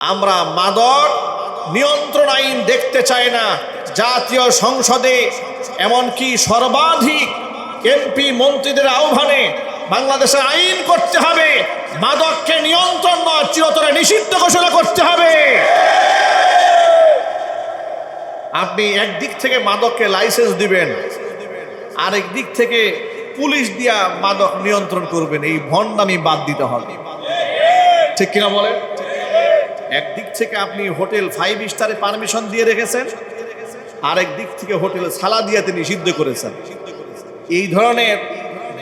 আমরা মাদক নিয়ন্ত্রণ আইন দেখতে চাই না। জাতীয় সংসদে এমনকি সর্বাধিক এমপি মন্ত্রীদের আহ্বানে বাংলাদেশে আইন করতে হবে, মাদককে নিয়ন্ত্রণ নয় চিরতরে নিষিদ্ধ ঘোষণা করতে হবে। আপনি একদিক থেকে মাদককে লাইসেন্স দিবেন, আরেক দিক থেকে পুলিশ দিয়া মাদক নিয়ন্ত্রণ করবেন। এই ভণ্ডামি বাদ দিতে হবে, ঠিক কিনা বলেন? একদিক থেকে আপনি হোটেল 5 স্টারে পারমিশন দিয়ে রেখেছেন, আরেক দিক থেকে হোটেল সালাদিয়াতে নিষিদ্ধ করেছেন। এই ধরনের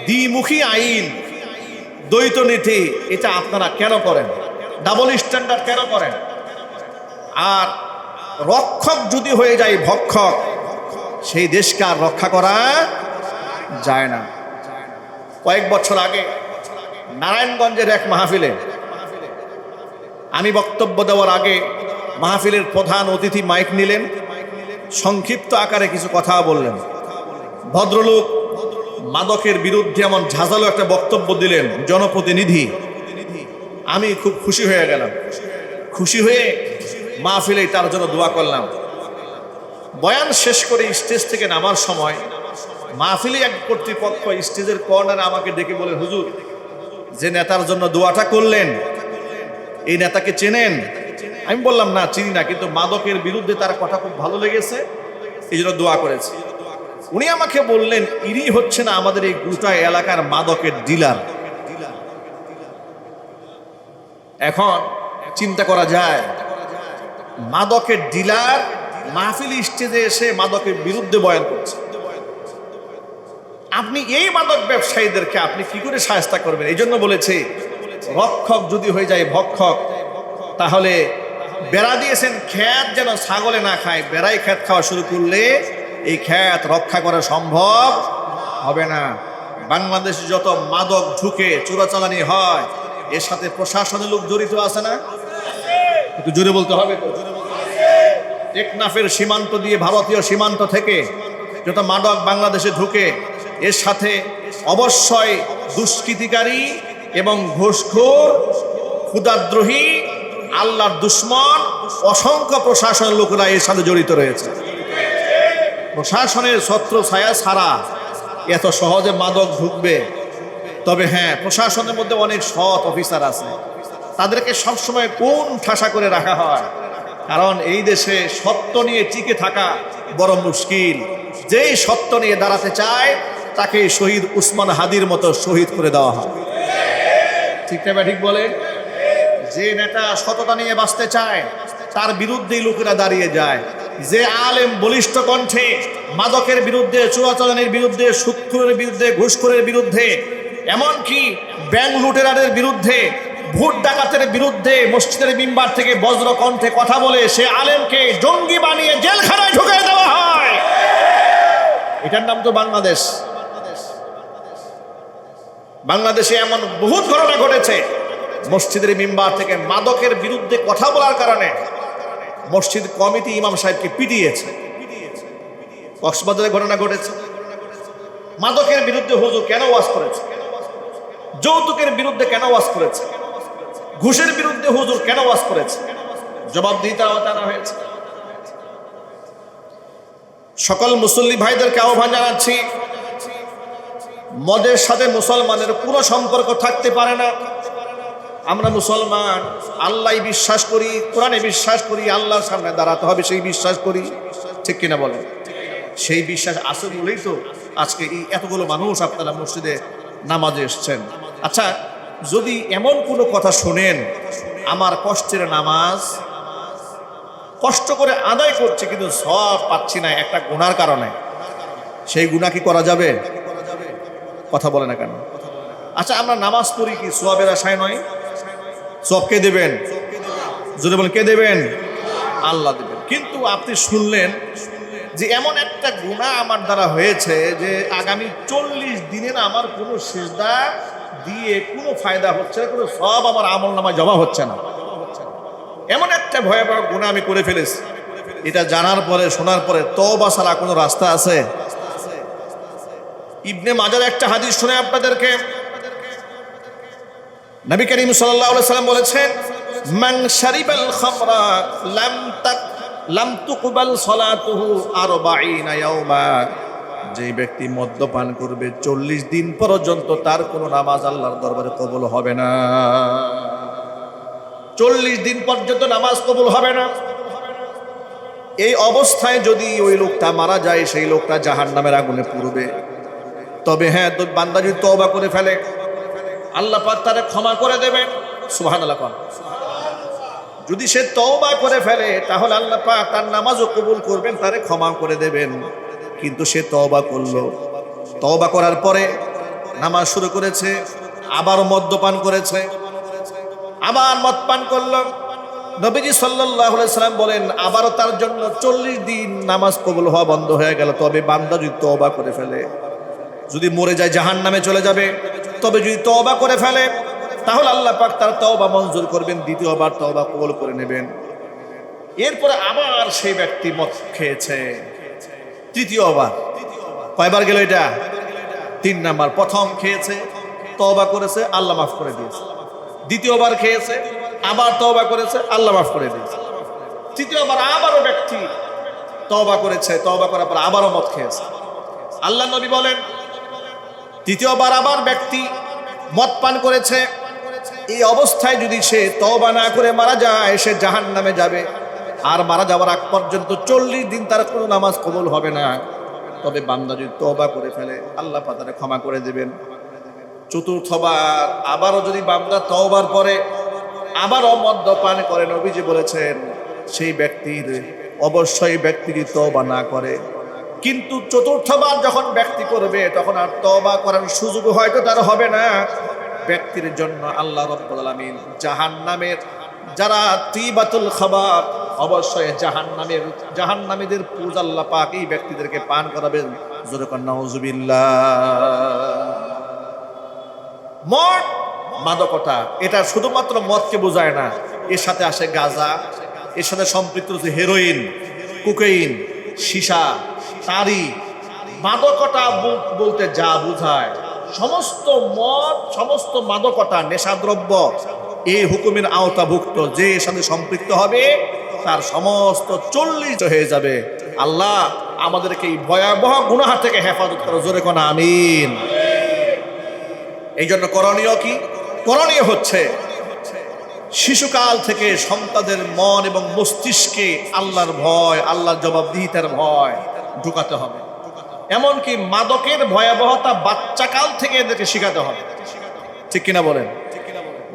দ্বিমুখী আইন, দ্বৈত নীতি, এটা আপনারা কেন করেন? ডাবল স্ট্যান্ডার্ড কেন করেন? আর রক্ষক যদি হয়ে যায় ভক্ষক, সেই দেশকে আর রক্ষা করা যায় না। কয়েক বছর আগে নারায়ণগঞ্জের এক মাহফিলে আমি বক্তব্য দেওয়ার আগে মাহফিলের প্রধান অতিথি মাইক নিলেন, সংক্ষিপ্ত আকারে কিছু কথা বললেন। ভদ্রলোক মাদকের বিরুদ্ধে এমন ঝাঁঝালো একটা বক্তব্য দিলেন, জনপ্রতিনিধি। আমি খুব খুশি হয়ে গেলাম। খুশি হয়ে মাহফিলে তার জন্য দোয়া করলাম। বয়ান শেষ করে স্টেজ থেকে নামার সময় মাহফিলে এক কর্তৃপক্ষ স্টেজের কর্নারে আমাকে ডেকে বলে, হুজুর, যে নেতার জন্য দোয়াটা করলেন, এই নেতাকে চেনেন? আমি বললাম, না চিনি না, কিন্তু মাদকের বিরুদ্ধে তার কথা খুব ভালো লেগেছে, এই জন্য দোয়া করেছি। উনি আমাকে বললেন, ইনি হচ্ছে না আমাদের এই গোটা এলাকার মাদকের ডিলার। এখন চিন্তা করা যায়, মাদকের ডিলার মাহফিল স্টেজে এসে মাদকের বিরুদ্ধে বয়ান করছে। আপনি এই মাদক ব্যবসায়ীদেরকে আপনি কি করে সাহায্য করবেন? এই জন্য বলেছে, রক্ষক যদি হয়ে যায় ভক্ষক, তাহলে বেড়া দিয়েছেন খ্যাত যেন ছাগলে না খায়। বেড়াই খ্যাত খাওয়া শুরু করলে এই খ্যাত রক্ষা করা সম্ভব হবে না। বাংলাদেশে যত মাদক ঢুকে চোরাচালানি হয়, এর সাথে প্রশাসনের লোক জড়িত আছে না? একটু জোরে বলতে হবে তো। টেকনাফের সীমান্ত দিয়ে, ভারতীয় সীমান্ত থেকে যত মাদক বাংলাদেশে ঢুকে, এর সাথে অবশ্যই দুষ্কৃতিকারী এবং ঘুষখোর, ক্ষুদাদ্রোহী, আল্লাহর দুশ্মন, অসংখ্য প্রশাসনের লোকেরা এর সাথে জড়িত রয়েছে। প্রশাসনের ছত্র ছায়া ছাড়া এত সহজে মাদক ঢুকবে? তবে হ্যাঁ, প্রশাসনের মধ্যে অনেক সৎ অফিসার আছে, তাদেরকে সবসময় কোন ঠাসা করে রাখা হয়, কারণ এই দেশে সত্য নিয়ে টিকে থাকা বড় মুশকিল। যেই সত্য নিয়ে দাঁড়াতে চায় তাকে শহীদ উসমান হাদির মতো শহীদ করে দেওয়া হয়, ঠিক না? ঠিক বলে, যে নেতা সততা নিয়ে বাঁচতে চায় তার বিরুদ্ধেই লোকেরা দাঁড়িয়ে যায়। যে আলেম বলিষ্ঠ কণ্ঠে মাদকের বিরুদ্ধে, চোরাচালানির বিরুদ্ধে, সুদখোরের বিরুদ্ধে, ঘুষখোরের বিরুদ্ধে, এমনকি ব্যাংক লুটেরাদের বিরুদ্ধে, ভোট ডাকাতের বিরুদ্ধে মসজিদের মিম্বার থেকে বজ্র কণ্ঠে কথা বলে, সে আলেমকে জঙ্গি বানিয়ে জেলখানায় ঢুকিয়ে দেওয়া হয়। এটার নাম তো বাংলাদেশ। বাংলাদেশে এমন বহুত ঘটনা ঘটেছে, মসজিদের মিম্বার থেকে মাদকের বিরুদ্ধে কথা বলার কারণে মসজিদ কমিটি ইমাম সাহেবকে পিটিয়েছে। কক্সবাজারে ঘটনা ঘটেছে, মাদকের বিরুদ্ধে হুজুর কেন ওয়াজ করেছে, যৌতুকের বিরুদ্ধে কেন ওয়াজ করেছে, ঘুষের বিরুদ্ধে হুজুর কেন ওয়াজ করেছে, জবাবদিহিতা আনা হয়েছে। সকল মুসল্লি ভাইদেরকে আহ্বান জানাচ্ছি, মদের সাথে মুসলমানের কোনো সম্পর্ক থাকতে পারে না। আমরা মুসলমান, আল্লাহ বিশ্বাস করি, কোরআনে বিশ্বাস করি, আল্লাহর সামনে দাঁড়াতে হবে সেই বিশ্বাস করি, ঠিক কিনা বলেন? সেই বিশ্বাস আছে বলেই তো আজকে এই এতগুলো মানুষ আপনারা মসজিদে নামাজে এসছেন। আচ্ছা, যদি এমন কোনো কথা শোনেন, আমার কষ্টের নামাজ কষ্ট করে আদায় করছে কিন্তু সওয়াব পাচ্ছি না একটা গুনার কারণে, সেই গুনাহ কি করা যাবে? কথা বলে না কেন? আচ্ছা, আমরা নামাজ পড়ি কি সওয়াবের আশায় নয়? সওয়াব কে দেবেন? যদি বলেন কে দেবেন? আল্লাহ দেবেন। কিন্তু আপনি শুনলেন যে এমন একটা গুনাহ আমার দ্বারা হয়েছে যে আগামী 40 দিনের আমার কোনো সিজদা দিয়ে কোনো ফায়দা হচ্ছে না, কোনো সওয়াব আমার আমলনামায় জমা হচ্ছে না। এমন একটা ভয়াবহ গুনাহ আমি করে ফেলেছি। এটা জানার পরে, শোনার পরে তওবা ছাড়া কোনো রাস্তা আছে? ইবনে মাজার একটা হাদিস শুনে আপনাদেরকে, নবী করিম সাল্লাল্লাহু আলাইহি ওয়াসাল্লাম বলেছেন, মান শারিবাল খামরা লাম তুকবাল সালাতুহু 40 ইয়াওমা, যে ব্যক্তি মদ্যপান করবে 40 দিন পর্যন্ত তার কোনো নামাজ আল্লাহর দরবারে কবুল হবে না। 40 দিন পর্যন্ত নামাজ কবুল হবে না। এই অবস্থায় যদি ওই লোকটা মারা যায়, সেই লোকটা জাহান্নামের আগুনে পুড়বে। তবে হ্যাঁ, তো বান্দা যদি তওবা করে ফেলে, আল্লাহ পাক তারে ক্ষমা করে দেবেন। সুবহানাল্লাহ। যদি সে তওবা করে ফেলে তাহলে আল্লাহ পাক তার নামাজও কবুল করবেন, তারে ক্ষমা করে দেবেন। কিন্তু সে তওবা করলো, তওবা করার পরে নামাজ শুরু করেছে, আবার মদ্যপান করেছে, আবার মদ পান করলো। নবীজি সাল্লাল্লাহু আলাইহি সাল্লাম বলেন আবারও তার জন্য 40 দিন নামাজ কবুল হওয়া বন্ধ হয়ে গেল। তবে বান্দা যদি তওবা করে ফেলে, যদি মরে যায় জাহান্নামে চলে যাবে। তবে যদি তওবা করে ফেলে তাহলে আল্লাহ পাক তার তওবা মঞ্জুর করবেন, দ্বিতীয়বার তওবা কবুল করে নেবেন। এরপরে আবার সেই ব্যক্তি মদ খেয়েছে তৃতীয়বার। কয়বার গেল এটা? 3 নাম্বার। প্রথম খেয়েছে, তওবা করেছে, আল্লাহ মাফ করে দিয়েছে। দ্বিতীয়বার খেয়েছে, আবার তওবা করেছে, আল্লাহ মাফ করে দিয়েছে। তৃতীয়বার আবারও ব্যক্তি তওবা করেছে, তওবা করার পর আবারও মদ খেয়েছে। আল্লাহ নবী বলেন তৃতীয়বার আবার ব্যক্তি মদ পান করেছে, এই অবস্থায় যদি সে তওবা না করে মারা যায়, সে জাহান্নামে যাবে। আর মারা যাওয়ার আগ পর্যন্ত 40 দিন তার কোনো নামাজ কবুল হবে না। তবে বান্দা যদি তওবা করে ফেলে, আল্লাহ পাক তাকে ক্ষমা করে দেবেন। চতুর্থবার আবারও যদি বান্দা তওবার পরে আবারও মদ্যপান করে, নবীজি বলেছেন সেই ব্যক্তির অবশ্যই ব্যক্তি যদি তওবা না করে, কিন্তু চতুর্থবার যখন ব্যক্তি করবে তখন আর তওবা করার সুযোগ হয়তো তার হবে না। ব্যক্তির জন্য আল্লাহ রাব্বুল আলামিন জাহান্নামের যারা তিবাতুল খাবার, অবশ্যই জাহান্নামীদের পূজা আল্লাহ পাক এই ব্যক্তিদেরকে পান করাবেন। জোরে কোন নাউজুবিল্লাহ। মদ, মাদকতা, এটা শুধুমাত্র মদকে বোঝায় না, এর সাথে আসে গাঁজা, এর সাথে সম্পৃক্ত হচ্ছে হেরোইন, কোকেইন, সীসা, তারি। মাদকতা বলতে যা বোঝায়, সমস্ত মদ, সমস্ত মাদকতা, নেশাদ্রব্য এই হুকুমের আওতাভুক্ত। যে এর সাথে সম্পৃক্ত হবে তার সমস্ত 40 হয়ে যাবে। আল্লাহ আমাদেরকে এই ভয়াবহ গুনাহ থেকে হেফাজত করো। জোরে কোন আমিন। এই জন্য করণীয় কি? করণীয় হচ্ছে শিশুকাল থেকে সন্তানদের মন এবং মস্তিষ্কে আল্লাহর ভয়, আল্লাহর জবাবদিহিতার ভয় ঢুকাতে হবে। এমনকি মাদকের ভয়াবহতা বাচ্চাকাল থেকে এদেরকে শেখাতে হবে। ঠিক কিনা বলেন?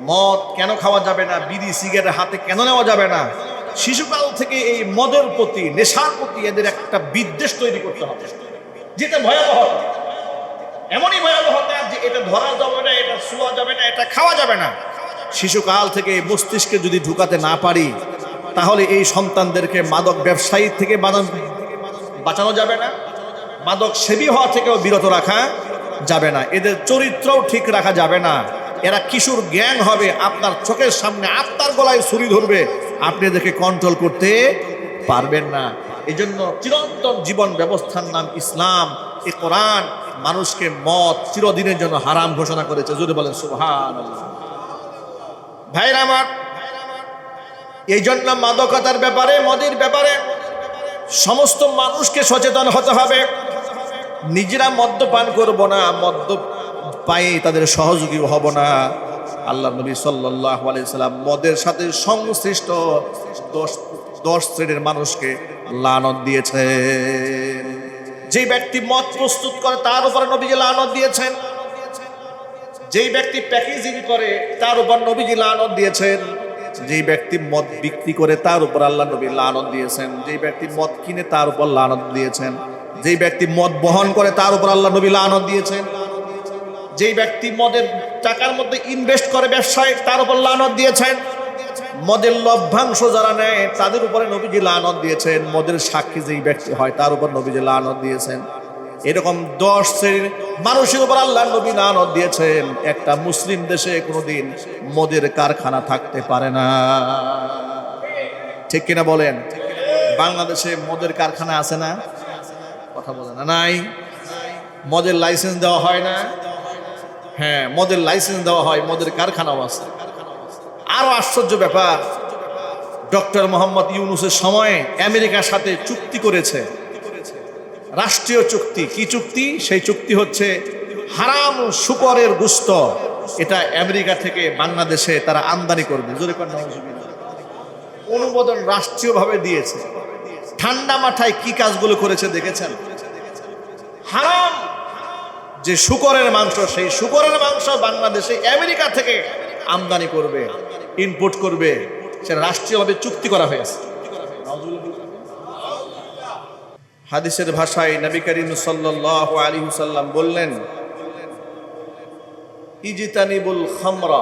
মদ কেন খাওয়া যাবে না, বিড়ি সিগারেট হাতে কেন নেওয়া যাবে না, শিশুকাল থেকে এই মদের প্রতি, নেশার প্রতি এদের একটা বিদ্বেষ তৈরি করতে হবে, যেটা ভয়াবহতা। এমনই ভয়াবহতা যে এটা ধরা যাবে না, এটা ছোঁয়া যাবে না, এটা খাওয়া যাবে না। শিশুকাল থেকে মস্তিষ্কে যদি ঢুকাতে না পারি, তাহলে এই সন্তানদেরকে মাদক ব্যবসায়ী থেকে বাঁচানো যাবে না, মাদক সেবী হওয়া থেকেও বিরত রাখা যাবে না, এদের চরিত্রও ঠিক রাখা যাবে না। এরা কিশোর গ্যাং হবে, আপনার চোখের সামনে আপনার গলায় ছুরি ধরবে, আপনি এদেরকে কন্ট্রোল করতে পারবেন না। এই জন্য চিরন্তন জীবন ব্যবস্থার নাম ইসলাম। এই কোরআন মানুষকে মদ চিরদিনের জন্য হারাম ঘোষণা করেছে। যদি বলেন সুবহানাল্লাহ। ভাইরা আমার, এই জন্য মাদকতার ব্যাপারে, মদের ব্যাপারে সমস্ত মানুষকে সচেতন হতে হবে। নিজেরা মদ্যপান করব না, মদ্য পায়ে তাদের সহযোগী হব না। আল্লাহ নবী সাল্লাল্লাহু আলাইহি সাল্লাম মদের সাথে সংশ্লিষ্ট 10 শ্রেণীর মানুষকে লানত দিয়েছেন। যে ব্যক্তি মদ প্রস্তুত করে তার উপর নবীজি লানত দিয়েছেন। যেই ব্যক্তি প্যাকেজিং করে তার উপর নবীজি লানত দিয়েছেন। যেই ব্যক্তি মদ বিক্রি করে তার উপর আল্লাহ নবী লানত দিয়েছেন। যেই ব্যক্তি মদ কিনে তার উপর লানত দিয়েছেন। যেই ব্যক্তি মদ বহন করে তার উপর আল্লাহ নবী লানত দিয়েছেন। যেই ব্যক্তি মদের টাকার মধ্যে ইনভেস্ট করে ব্যবসায়, তার উপর লানত দিয়েছেন। মদের লভ্যাংশ যারা নেয় তাদের উপরে নবীজি লানত দিয়েছেন। মদের সাক্ষী যেই ব্যক্তি হয় তার উপর নবীজি লানত দিয়েছেন। এরকম 10 শ্রেণীর মানুষের উপর আল্লাহ নবী লানত দিয়েছেন। একটা মুসলিম দেশে কোনোদিন মদের কারখানা থাকতে পারে না। ঠিক কিনা বলেন? বাংলাদেশে মদের কারখানা আছে না? কথা বলে না? নাই। মদের লাইসেন্স দেওয়া হয় না? হ্যাঁ, মদের লাইসেন্স দেওয়া হয়, মদের কারখানাও আছে। আরো আশ্চর্য ব্যাপার, ডক্টর মোহাম্মদ ইউনূসের সময়ে আমেরিকার সাথে চুক্তি করেছে, রাষ্ট্রীয় চুক্তি। কি চুক্তি? সেই চুক্তি হচ্ছে হারাম শূকরের গোশত, এটা আমেরিকা থেকে বাংলাদেশে তারা আমদানি করবে। জোরে কর নাউজুবিল্লাহ। অনুমোদন রাষ্ট্রীয়ভাবে দিয়েছে। ঠান্ডা মাথায় কি কাজগুলো করেছে দেখেছেন? হারাম যে শূকরের মাংস, সেই শূকরের মাংস বাংলাদেশে আমেরিকা থেকে আমদানি করবে, ইম্পোর্ট করবে, সেটা রাষ্ট্রীয়ভাবে চুক্তি করা হয়েছে। হাদিসের ভাষায় নবী করিম সাল্লাল্লাহু আলাইহি ওয়াসাল্লাম বললেন, ইজতানিবুল খামরা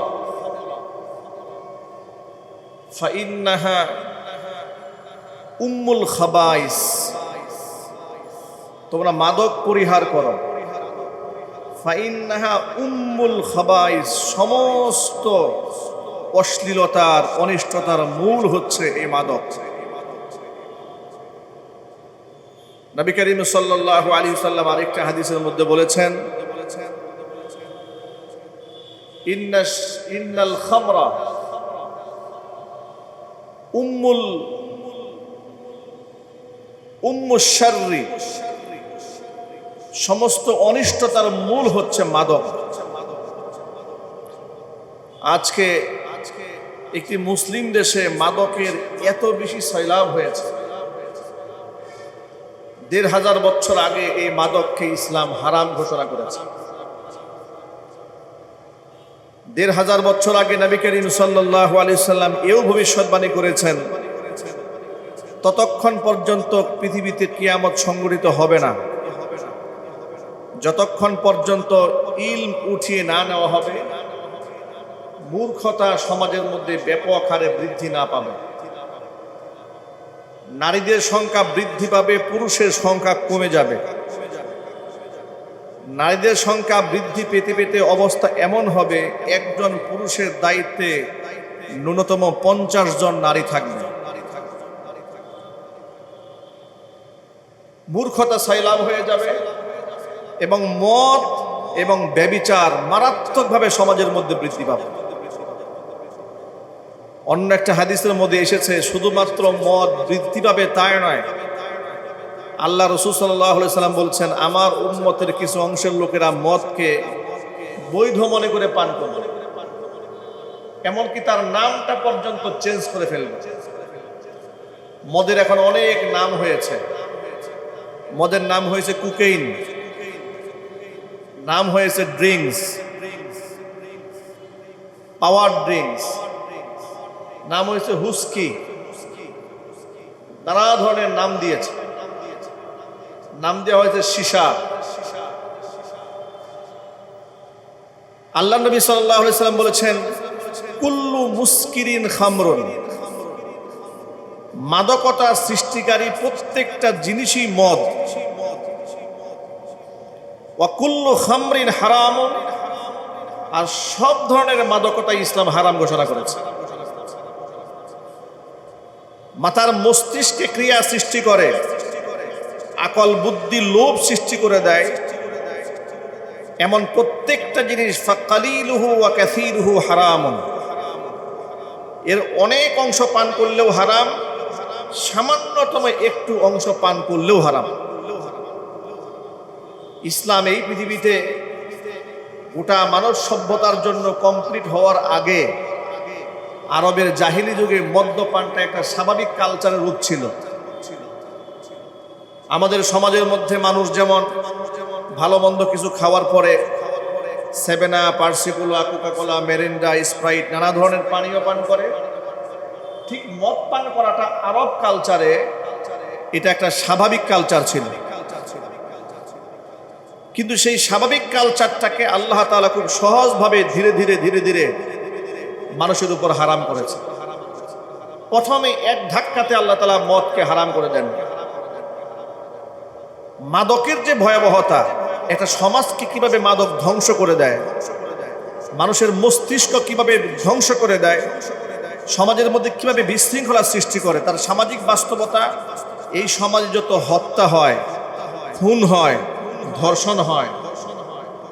ফাইন্নাহা উম্মুল খাবাইস, তোমরা মাদক পরিহার করো। ফাইন্নাহা উম্মুল খাবাইস, সমস্ত অশ্লীলতার অনিষ্টতার মূল হচ্ছে এই মাদক। নবী করিম সাল্লাল্লাহু আলাইহি ওয়াসাল্লাম আরেকটা হাদিসের মধ্যে বলেছেন, ইন্নাল খামরা উম্মুশ শাররি, সমস্ত অনিষ্টতার মূল হচ্ছে মাদক। আজকে একটি মুসলিম দেশে মাদকের এত বেশি সয়লাব হয়েছে। ১৫০০ বছর আগে এই মাদককে ইসলাম হারাম ঘোষণা করেছে। ১৫০০ বছর আগে নবী করিম সাল্লাল্লাহু আলাইহি ওয়াসাল্লাম এও ভবিষ্যৎবাণী করেছেন, ততক্ষণ পর্যন্ত পৃথিবীতে কিয়ামত সংঘটিত হবে না যতক্ষণ পর্যন্ত ইলম উঠিয়ে না নেওয়া হবে, মূর্খতা সমাজের মধ্যে ব্যাপক হারে বৃদ্ধি না পাবে। নারীদের সংখ্যা বৃদ্ধি পাবে, পুরুষের সংখ্যা কমে যাবে। নারীদের সংখ্যা বৃদ্ধি পেতে পেতে অবস্থা এমন হবে, একজন পুরুষের দায়িত্বে ন্যূনতম 50 জন নারী থাকবে। মূর্খতা সয়লাব হয়ে যাবে এবং মদ এবং ব্যভিচার মারাত্মকভাবে সমাজের মধ্যে বৃদ্ধি পাবে। অন্য একটা হাদিসের মধ্যে এসেছে, শুধুমাত্র মদ বৃদ্ধি পাবে তাই নয়, আল্লাহ রাসূল সাল্লাল্লাহু আলাইহি সাল্লাম বলছেন, আমার উম্মতের কিছু অংশের লোকেরা মদকে বৈধ মনে করে পান করবে, এমনকি তার নামটা পর্যন্ত চেঞ্জ করে ফেলবে। মদের এখন অনেক নাম হয়েছে। মদের নাম হয়েছে কোকেইন, নাম হয়েছে ড্রিঙ্কস, পাওয়ার ড্রিঙ্কস, নাম হয়েছে হুস্কি, নানা ধরনের নাম দিয়েছে। নাম দেওয়া হয়েছে সীসা। আল্লাহ নবী সাল্লাল্লাহু আলাইহি সাল্লাম বলেছেন, কুল্লু মুস্কিরিন খামরুন, মাদকতা সৃষ্টিকারী প্রত্যেকটা জিনিসই মদ। ওয়া কুল্লু খামরিন হারামুন, আর সব ধরনের মাদকতা ইসলাম হারাম ঘোষণা করেছে। মাথার মস্তিষ্কে ক্রিয়া সৃষ্টি করে, আকল বুদ্ধি লোভ সৃষ্টি করে দেয়, এমন প্রত্যেকটা জিনিস ফাকালিলুহু ওয়া কাসীরুহু হারামুন, এর অনেক অংশ পান করলেও হারাম, সামান্যতম একটু অংশ পান করলেও হারাম। ইসলাম এই পৃথিবীতে গোটা মানব সভ্যতার জন্য কমপ্লিট হওয়ার আগে আরবের জাহিলি যুগে মদ্যপানটা একটা স্বাভাবিক কালচারের রূপ ছিল। আমাদের সমাজের মধ্যে মানুষ যেমন ভালো মন্দ কিছু খাওয়ার পরে সেভেনা, পার্সিকুলা, কোকাকোলা, মেরিন্ডা, স্প্রাইট, নানা ধরনের পানীয় পান করে, ঠিক মদ পান করাটা আরব কালচারে এটা একটা স্বাভাবিক কালচার ছিল। কিন্তু সেই স্বাভাবিক কালচারটাকে আল্লাহ তাআলা খুব সহজভাবে ধীরে ধীরে ধীরে ধীরে মানুষের উপর হারাম করেছে। প্রথমে এক ধাক্কাতে আল্লাহ তাআলা মদকে হারাম করে দেন। মাদকের যে ভয়াবহতা, একটা সমাজকে কিভাবে মাদক ধ্বংস করে দেয়, মানুষের মস্তিষ্ক কিভাবে ধ্বংস করে দেয়, সমাজের মধ্যে কিভাবে বিশৃঙ্খলা সৃষ্টি করে, তার সামাজিক বাস্তবতা, এই সমাজে যত হত্যা হয়, খুন হয়, ধর্ষণ হয়,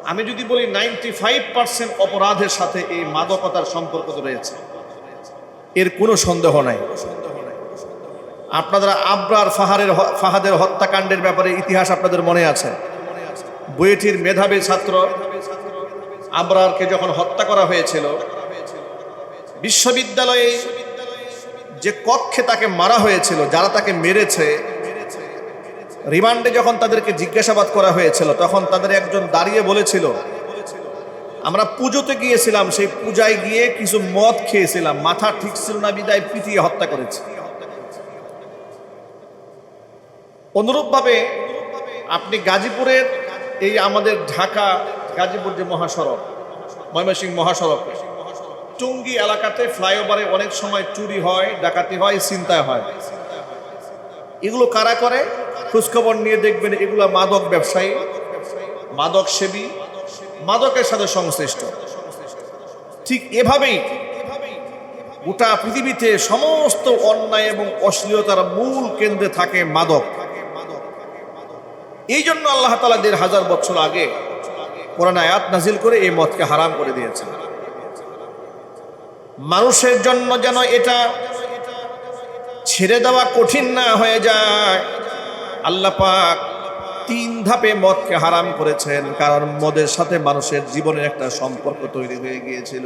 আমি যদি বলি 95% অপরাধের সাথে এই মাদকতার সম্পর্ক রয়েছে। এর কোনো সন্দেহ নাই। আপনারা আবরার ফাহাদের হত্যাকাণ্ডের ব্যাপারে ইতিহাস আপনাদের মনে আছে। বুয়েটের মেধাবী ছাত্র আবরারকে যখন হত্যা করা হয়েছিল, বিশ্ববিদ্যালয়ে যে কক্ষে তাকে মারা হয়েছিল, যারা তাকে মেরেছে, রিমান্ডে যখন তাদেরকে জিজ্ঞাসাবাদ করা হয়েছিল, তখন তাদের একজন দাঁড়িয়ে বলেছিল, আমরা পুজোতে গিয়েছিলাম, সেই পূজায় গিয়ে কিছু মদ খেয়েছিলাম, মাথা ঠিক ছিল না বিদায় পিটিয়ে হত্যা করেছে। অনুরূপভাবে আপনি গাজীপুরের এই আমাদের ঢাকা গাজীপুর যে মহাসড়ক, ময়মনসিংহ মহাসড়ক, টুঙ্গি এলাকাতে ফ্লাইওভারে অনেক সময় চুরি হয়, ডাকাতি হয়, ছিনতাই হয়। এগুলো কারা করে? খোঁজখবর নিয়ে দেখবেন এগুলো মাদক ব্যবসায়ী, মাদক সেবী, মাদকের সাথে সংশ্লিষ্ট। ঠিক এভাবেই গোটা পৃথিবীতে সমস্ত অন্যায় এবং অশ্লীলতার মূল কেন্দ্রে থাকে মাদক। এই জন্য আল্লাহ তাআলা ১৫০০ বছর আগে কোরআনে আয়াত নাজিল করে এই মদকে হারাম করে দিয়েছেন। মানুষের জন্য যেন এটা ছেড়ে দেওয়া কঠিন না হয়ে যায়, আল্লাহ পাক ৩ ধাপে মদকে হারাম করেছেন। কারণ মদের সাথে মানুষের জীবনের একটা সম্পর্ক তৈরি হয়ে গিয়েছিল।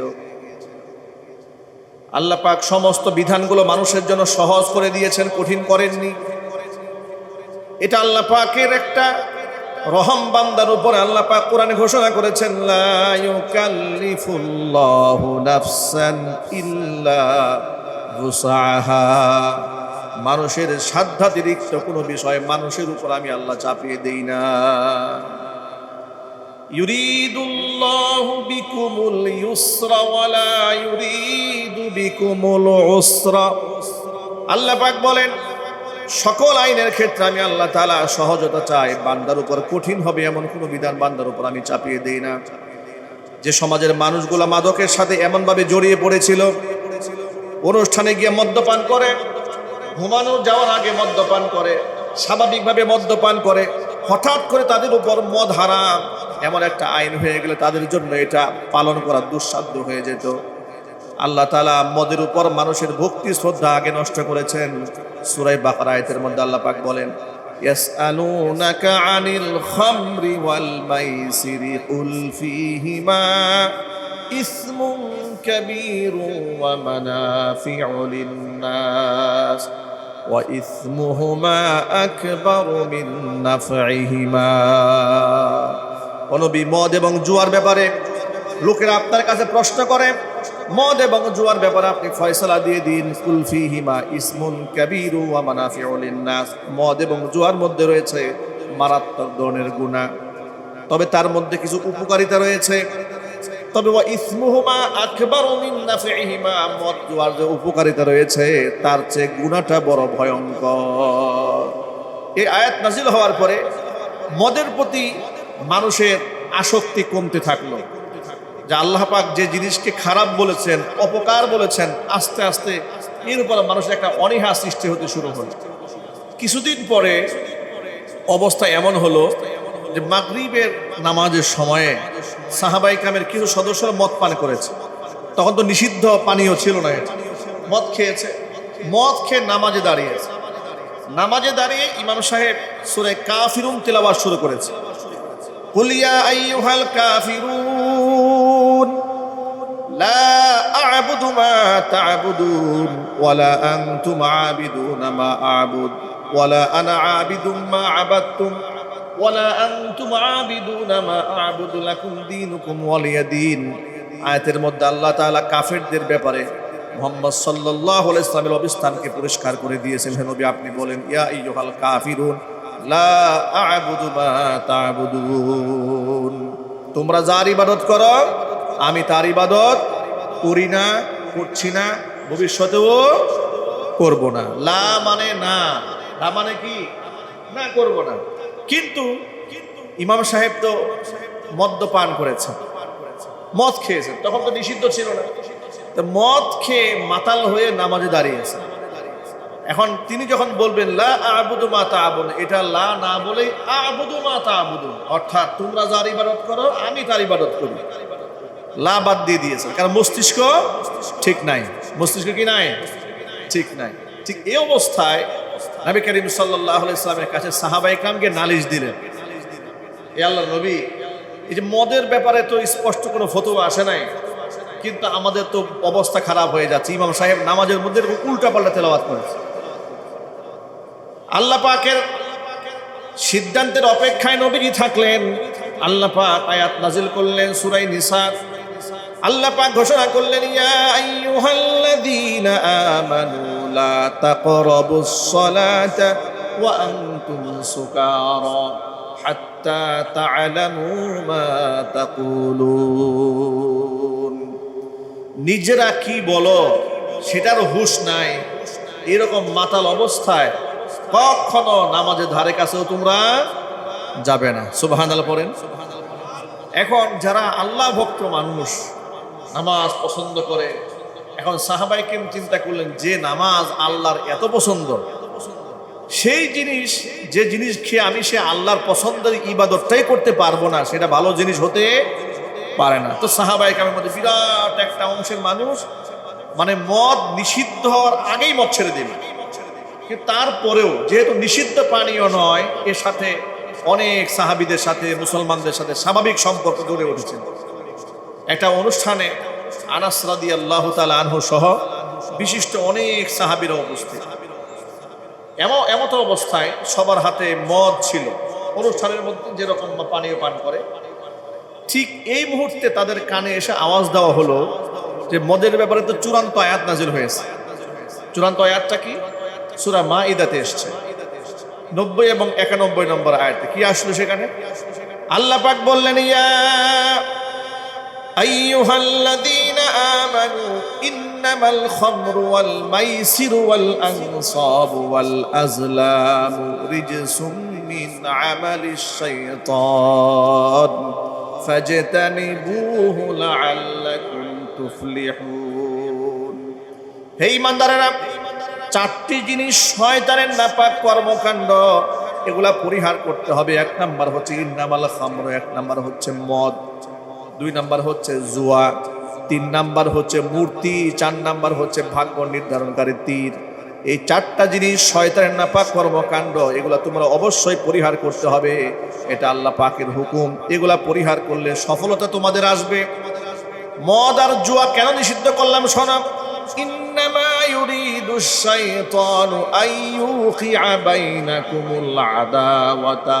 আল্লাহ পাক সমস্ত বিধানগুলো মানুষের জন্য সহজ করে দিয়েছেন, কঠিন করেননি। এটা আল্লাহ পাকের একটা রহম বান্দার উপর আল্লাহ পাক কোরআনে ঘোষণা করেছেন, লা ইউকাল্লিফুল্লাহু নাফসান ইল্লা উসআহা। মানুষের সাধ্যাতিরিক্ত কোনো বিষয় মানুষের উপর আমি আল্লাহ চাপিয়ে দেই না। ইউরিদুল্লাহু বিকুমুল ইউসরা ওয়ালা ইউরিদু বিকুমুল উসরা। আল্লাহ পাক বলেন, সকল আইনের ক্ষেত্রে আমি আল্লাহ তাআলা সহজতা চাই, বান্দার উপর কঠিন হবে এমন কোনো বিধান বান্দার উপর আমি চাপিয়ে দেই না। যে সমাজের মানুষগুলো মাদকের সাথে এমনভাবে জড়িয়ে পড়েছিল, অনুষ্ঠানে গিয়ে মদ্যপান করে, ঘুমানো যাওয়ার আগে মদ্যপান করে, স্বাভাবিকভাবে মদ্যপান করে, হঠাৎ করে তাদের উপর মদ হারাম এমন একটা আইন হয়ে গেলে তাদের জন্য এটা পালন করা দুঃসাধ্য হয়ে যেত। আল্লাহ তাআলা মদের উপর মানুষের ভক্তি শ্রদ্ধা আগে নষ্ট করেছেন। সূরা বাকারা আয়াতের মধ্যে আল্লাহ পাক বলেন, ইয়াসআলুনাকা আনিল খামরি ওয়াল মাইসিরি কুল ফীহিমা ইসমুন কাবীরুন ওয়া মানাফিউ লিন-নাস ওয়া ইসমুহুমা আকবারু মিন নাফইহিমা। নবী, মদ এবং জুয়ার ব্যাপারে লোকেরা আপনার কাছে প্রশ্ন করে, মদ এবং জুয়ার ব্যাপারে আপনি ফয়সালা দিয়ে দিন। কুল ফীহিমা ইসমুন কাবীরু ওয়া মানাফিউ লিন-নাস। মদ এবং জুয়ার মধ্যে রয়েছে মারাত্মক ধরনের গুনাহ, তবে তার মধ্যে কিছু উপকারিতা রয়েছে। তবে ওয়া ইসমুহুমা আকবারু মিন নাফইহিমা, মদ জুয়ার যে উপকারিতা রয়েছে তার চেয়ে গুনাহটা বড় ভয়ঙ্কর। এই আয়াত নাজিল হওয়ার পরে মদের প্রতি মানুষের আসক্তি কমতে থাকলো। যে আল্লাহ পাক যে জিনিসকে খারাপ বলেছেন, অপকার বলেছেন, আস্তে আস্তে এর উপর মানুষের একটা অনীহা সৃষ্টি হতে শুরু হলো। কিছুদিন পরে অবস্থা এমন হলো যে মাগরিবের নামাজের সময়ে সাহাবায়ে কেরামের কিছু সদস্যরা মদ পান করেছে। তখন তো নিষিদ্ধ পানীয় ছিল না, এটা মদ খেয়েছে। মদ খেয়ে নামাজে দাঁড়িয়েছে। নামাজে দাঁড়িয়ে ইমাম সাহেব সূরা কাফিরুন তেলাওয়াত শুরু করেছে। কুল ইয়া আইয়ুহাল কাফিরুন লা আ'বুদু মা তা'বুদুন ওয়ালা আনতুম আ'বিদুনা মা আ'বুদ ওয়ালা আনা আ'বিদুম মা আ'বাদতুম ওয়ালা আনতুম আ'বিদুনা মা আ'বুদু লাকুম দীনুকুম ওয়ালিয়া দীন। আয়াতের মধ্যে আল্লাহ তাআলা কাফেরদের ব্যাপারে মুহাম্মদ সাল্লাল্লাহু আলাইহি ওয়াসাল্লামের অবস্থানকে পরিষ্কার করে দিয়েছেন। হে নবী, আপনি বলেন, ইয়া আইয়ুহাল কাফিরুন লা আ'বুদু মা তা'বুদুন। তোমরা যার ইবাদত করো আমি তার ইবাদত করি না, করছি না, ভবিষ্যতেও করব না। লা মানে না, লা মানে কি? না, করব না। কিন্তু ইমাম সাহেব তো মদ্যপান করেছেন, মদ খেয়েছেন, তখন তো নিষিদ্ধ ছিল না। তো মদ খেয়ে মাতাল হয়ে নামাজে দাঁড়িয়েছেন। এখন তিনি যখন বলবেন লা আ'বুদু মা তা'বুদুন, এটা লা না বলেই আ'বুদু মা তা'বুদুন, অর্থাৎ তোমরা যার ইবাদত করো আমি তার ইবাদত করি। লা বাদ দিয়ে দিয়েছেন, কারণ মস্তিষ্ক ঠিক নাই। মস্তিষ্ক কি নাই? ঠিক নাই। ঠিক এই অবস্থায় নবী করিম সাল্লাল্লাহু আলাইহি ওয়াসাল্লামের কাছে সাহাবায়ে কেরামকে নালিশ দিলেন, এ আল্লাহর নবী, এই যে মদের ব্যাপারে তো স্পষ্ট কোনো ফতোয়া আসে নাই, কিন্তু আমাদের তো অবস্থা খারাপ হয়ে যাচ্ছে। ইমাম সাহেব নামাজের মধ্যে উল্টা পাল্টা তেলাওয়াত করেছে। আল্লাহ পাকের সিদ্ধান্তের অপেক্ষায় নবীজি থাকলেন। আল্লাহ পাক আয়াত নাজিল করলেন সূরা নিসা। আল্লাহ পাক ঘোষণা করলেন, ইয়া আইয়ুহাল্লাযীনা আমানু লা তাকরাবুস সালাতা ওয়া আনতুম সুকারা হাত্তা তা'লামু মা তাকুলুন। নিজেরা কি বলো সেটার হুঁশ নাই, এরকম মাতাল অবস্থায় কখনো নামাজের ধারে কাছেও তোমরা যাবে না। সুবহানাল্লাহ পড়েন। এখন যারা আল্লাহ ভক্ত মানুষ, নামাজ পছন্দ করে, এখন সাহাবায়ে কেরাম চিন্তা করলেন যে নামাজ আল্লাহর এত পছন্দ, সেই জিনিস যে জিনিস খেয়ে আমি সে আল্লাহর পছন্দের ইবাদতটাই করতে পারবো না, সেটা ভালো জিনিস হতে পারে না। তো সাহাবায়ে কেরামের মধ্যে বিরাট একটা অংশের মানুষ মানে মদ নিষিদ্ধ হওয়ার আগেই মদ ছেড়ে দেবে, কিন্তু তারপরেও যেহেতু নিষিদ্ধ পানীয় নয়, এর সাথে অনেক সাহাবীদের সাথে মুসলমানদের সাথে স্বাভাবিক সম্পর্ক গড়ে উঠেছে। একটা অনুষ্ঠানে আনাস রাদিয়াল্লাহু তাআলা আনহু সহ বিশিষ্ট অনেক সাহাবীরা উপস্থিত। এমত অবস্থায় সবার হাতে মদ ছিল, অনুষ্ঠানের মধ্যে যেরকম পানীয় পান করে, ঠিক এই মুহূর্তে তাদের কানে এসে আওয়াজ দেওয়া হলো যে মদের ব্যাপারে তো চূড়ান্ত আয়াত নাজিল হয়েছে। চূড়ান্ত আয়াতটা কি? সূরা মাঈদাতে এসেছে 90 এবং 91 নম্বর আয়াতে। কি আসলো সেখানে? আল্লাহ পাক বললেন, ইয়া আইয়ুহাল্লাযীনা আমানু ইন্নামাল খামরু ওয়াল মাইসিরু ওয়াল আনসাবু ওয়াল আজলামু রিজসুম মিন আমালিশ শাইতান ফাজতানিবুহু লাআল্লাকুম তুফলিহুন। হে ঈমানদারেরা, চারটি জিনিস শয়তানের নাপাক কর্মকাণ্ড, এগুলা পরিহার করতে হবে। এক নাম্বার হচ্ছে ইন্নামাল খামরু, এক নাম্বার হচ্ছে মদ, 2 নাম্বার হচ্ছে জুয়া, 3 নাম্বার হচ্ছে মূর্তি, 4 নাম্বার হচ্ছে ভাগ্য নির্ধারণকারী তীর। এই 4টা জিনিস শয়তানের নাপাক কর্মকাণ্ড, এগুলা তোমরা অবশ্যই পরিহার করতে হবে, এটা আল্লাহ পাকের হুকুম। এগুলা পরিহার করলে সফলতা তোমাদের আসবে। মদ আর জুয়া কেন নিষিদ্ধ করলাম শোনো। ইন্নামা ইউরিদুশ শাইতানু আইয়ুকিআ বাইনাকুমুল আদাওয়াতা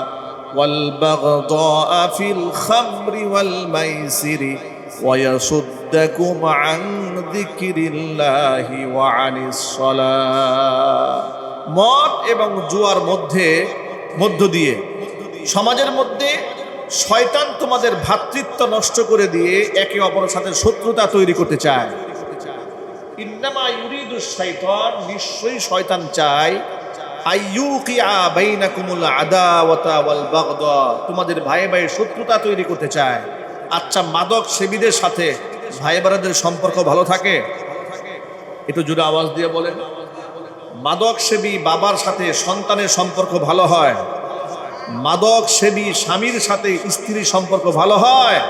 ওয়াল বাগদাআ ফিল খামরি ওয়াল মাইসিরি ওয়া ইয়াসুদ্দাকুম আন যিকরিল্লাহি ওয়া আনিস সালাহ। মদ এবং জুয়ার মধ্য দিয়ে সমাজের মধ্যে শয়তান তোমাদের ভ্রাতৃত্ব নষ্ট করে দিয়ে একে অপরের সাথে শত্রুতা তৈরি করতে চায়। ইন্নামা ইউরিদুশ শাইতান, নিশ্চয়ই শয়তান চায়, আইয়ুকিআ বাইনাকুমুল আদাওয়াতা ওয়াল বাগদা, তোমাদের ভাই ভাই শত্রুতা তৈরি করতে চায়। আচ্ছা, মাদক সেবীদের সাথে ভাই বোনদের সম্পর্ক ভালো থাকে? একটু জোরে আওয়াজ দিয়ে বলেন। মাদক সেবী বাবার সাথে সন্তানের সম্পর্ক ভালো হয়? মাদক সেবী স্বামীর সাথে স্ত্রীর সম্পর্ক ভালো হয়?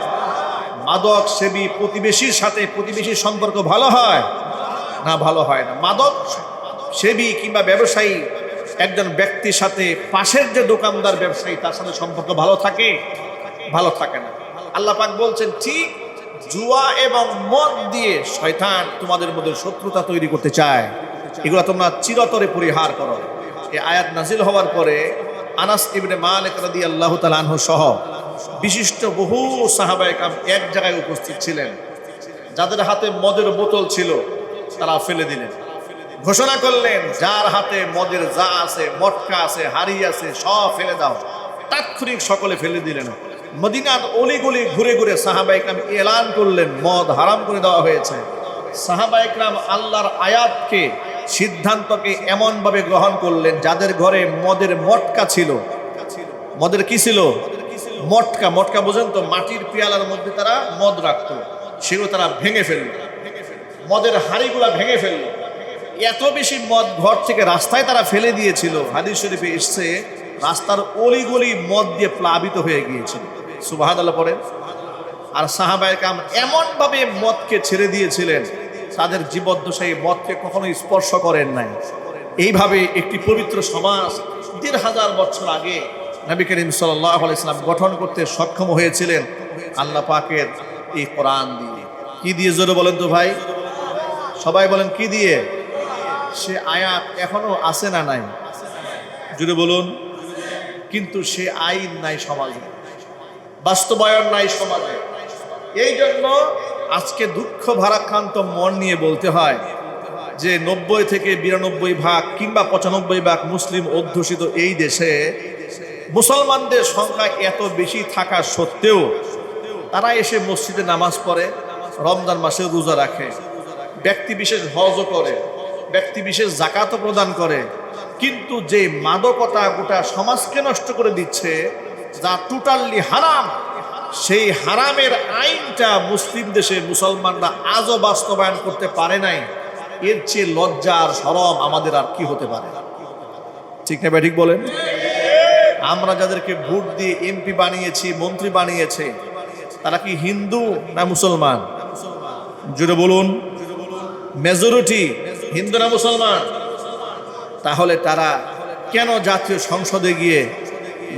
মাদক সেবী প্রতিবেশীর সাথে প্রতিবেশীর সম্পর্ক ভালো হয় না? ভালো হয় না। মাদক সেবী কিংবা ব্যবসায়ী একজন ব্যক্তির সাথে পাশের যে দোকানদার ব্যবসায়ী তার সাথে সম্পর্ক ভালো থাকে? ভালো থাকে না। আল্লাহ পাক বলছেন, ঠিক জুয়া এবং মদ দিয়ে শয়তান তোমাদের মধ্যে শত্রুতা তৈরি করতে চায়, এগুলো তোমরা চিরতরে পরিহার করো। এই আয়াত নাজিল হওয়ার পরে আনাস ইবনে মালিক রাদিয়াল্লাহু তাআলা আনহু সহ বিশিষ্ট বহু সাহাবায়ে কেরাম এক জায়গায় উপস্থিত ছিলেন। যাদের হাতে মদের বোতল ছিল তারা ফেলে দিলেন, ঘোষণা করলেন, যার হাতে মদের যা আছে, মটকা আছে, হাড়ি আছে, সব ফেলে দাও। তাৎক্ষণিক সকলে ফেলে দিলেন। মদিনার অলিগলি ঘুরে ঘুরে সাহাবায়ে কেরাম এলান করলেন, মদ হারাম করে দেওয়া হয়েছে। সাহাবায়ে কেরাম আল্লাহর আয়াতকে, সিদ্ধান্তকে এমনভাবে গ্রহণ করলেন, যাদের ঘরে মদের মটকা ছিল, মদের কি ছিল? মটকা। মটকা বোঝেন তো, মাটির পেয়ালার মধ্যে তারা মদ রাখতো, সেগুলো তারা ভেঙে ফেলল। মদের হাড়িগুলা ভেঙে ফেলল। এত বেশি মদ ঘর থেকে রাস্তায় তারা ফেলে দিয়েছিল, হাদিস শরীফে এসছে, রাস্তার অলিগলি মদ দিয়ে প্লাবিত হয়ে গিয়েছিল। সুবহানাল্লাহ পড়েন। আর সাহাবায়ে কেরাম এমনভাবে মদকে ছেড়ে দিয়েছিলেন, তাদের জীবদ্দশায় মদকে কখনো স্পর্শ করেন নাই। এইভাবে একটি পবিত্র সমাজ ১৫০০ বছর আগে নবী করিম সাল্লাল্লাহু আলাইহি সাল্লাম গঠন করতে সক্ষম হয়েছিলেন আল্লাহ পাকের এই কোরআন দিয়ে। কি দিয়ে জোরে বলেন তো ভাই, সবাই বলেন কি দিয়ে? সে আয়াত এখনো আছে না নাই? জোরে বলুন। কিন্তু সে আইন নাই সমাজে, বাস্তবায়ন নাই সমাজে। এই জন্য আজকে দুঃখ ভারাক্রান্ত মন নিয়ে বলতে হয় যে ৯০ থেকে ৯২ ভাগ কিংবা ৯৫ ভাগ মুসলিম অধ্যুষিত এই দেশে মুসলমানদের সংখ্যা এত বেশি থাকা সত্ত্বেও তারা এসে মসজিদে নামাজ পড়ে, রমজান মাসে রোজা রাখে, ব্যক্তি বিশেষ হজও করে, ব্যক্তি বিশেষ জাকাতও প্রদান করে, কিন্তু যে মাদকতা গোটা সমাজকে নষ্ট করে দিচ্ছে, যা টোটালি হারাম, সেই হারামের আইনটা মুসলিম দেশে মুসলমানরা আজও বাস্তবায়ন করতে পারে নাই। এর চেয়ে লজ্জা আর শরম আমাদের আর কি হতে পারে? ঠিক না ঠিক বলেন? আমরা যাদেরকে ভোট দিয়ে এমপি বানিয়েছি, মন্ত্রী বানিয়েছে, তারা কি হিন্দু না মুসলমান? জোরে বলুন। মেজরিটি হিন্দু না মুসলমান? তাহলে তারা কেন জাতীয় সংসদে গিয়ে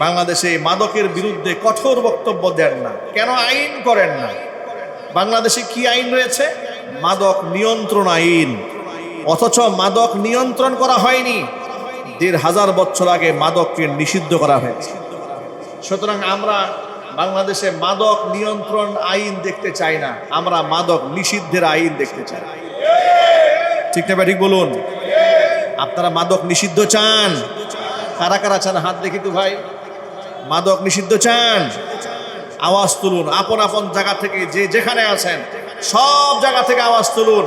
বাংলাদেশে মাদকের বিরুদ্ধে কঠোর বক্তব্য দেন না? কেন আইন করেন না? বাংলাদেশে কি আইন রয়েছে? মাদক নিয়ন্ত্রণ আইন। অথচ মাদক নিয়ন্ত্রণ করা হয়নি, ১৫০০ বছর আগে মাদককে নিষিদ্ধ করা হয়েছে। সুতরাং আমরা বাংলাদেশে মাদক নিয়ন্ত্রণ আইন দেখতে চাই না, আমরা মাদক নিষিদ্ধের আইন দেখতে চাই। ঠিক না ঠিক বলুন? আপনারা মাদক নিষিদ্ধ চান? কারা কারা চান হাত দেখি তো ভাই। মাদক নিষিদ্ধ চান? আওয়াজ তুলুন। আপন আপন জায়গা থেকে যে যেখানে আছেন সব জায়গা থেকে আওয়াজ তুলুন।